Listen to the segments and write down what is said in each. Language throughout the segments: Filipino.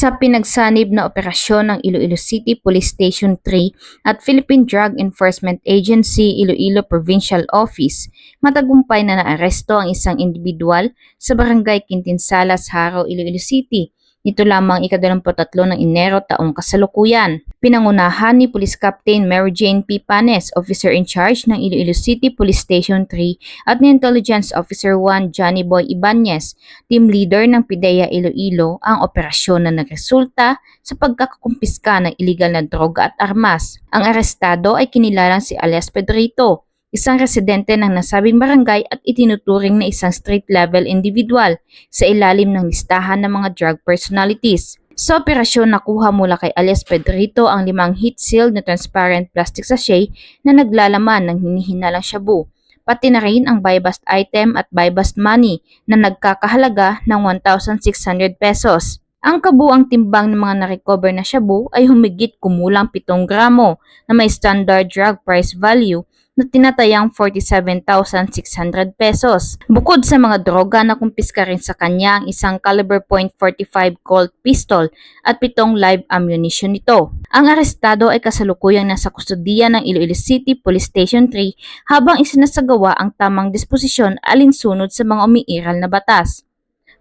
Sa pinagsanib na operasyon ng Iloilo City Police Station 3 at Philippine Drug Enforcement Agency Iloilo Provincial Office, matagumpay na naaresto ang isang individual sa Barangay Quintinsalas, Haro, Iloilo City. Ito lamang ika-23 ng Enero taong kasalukuyan. Pinangunahan ni Police Captain Mary Jane P. Panes, Officer in Charge ng Iloilo City Police Station 3 at ni Intelligence Officer 1 Johnny Boy Ibanez, team leader ng PIDEA Iloilo, ang operasyon na nagresulta sa pagkakakumpiska ng iligal na droga at armas. Ang arestado ay kinilalang si alias Pedrito, isang residente ng nasabing barangay at itinuturing na isang street-level individual sa ilalim ng listahan ng mga drug personalities. Sa operasyon, nakuha mula kay alias Pedrito ang 5 heat-sealed na transparent plastic sachet na naglalaman ng hinihinalang shabu, pati na rin ang buy-bust item at buy-bust money na nagkakahalaga ng 1,600 pesos. Ang kabuang timbang ng mga na-recover na shabu ay humigit kumulang 7 gramo na may standard drug price value na tinatayang 47,600 pesos. Bukod sa mga droga, nakumpiska rin sa kanya ang isang caliber .45 Colt pistol at 7 live ammunition nito. Ang arestado ay kasalukuyang nasa kustudiya ng Iloilo City Police Station 3 habang isinasagawa ang tamang disposisyon alinsunod sa mga umiiral na batas.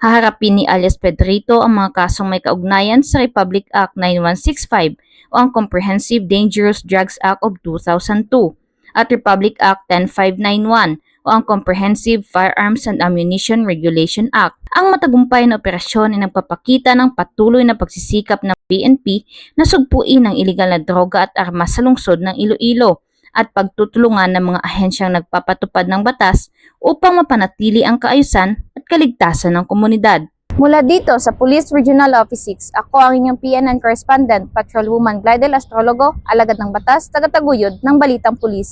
Haharapin ni alias Pedrito ang mga kasong may kaugnayan sa Republic Act 9165 o ang Comprehensive Dangerous Drugs Act of 2002 at Republic Act 10591 o ang Comprehensive Firearms and Ammunition Regulation Act. Ang matagumpay na operasyon ay nagpapakita ng patuloy na pagsisikap ng PNP na sugpuin ang iligal na droga at armas sa lungsod ng Iloilo at pagtutulungan ng mga ahensyang nagpapatupad ng batas upang mapanatili ang kaayusan at kaligtasan ng komunidad. Mula dito sa Police Regional Office 6, ako ang inyong PNN correspondent, Patrolwoman Glidel Astrologo, alagad ng batas, tagataguyod ng Balitang Pulis.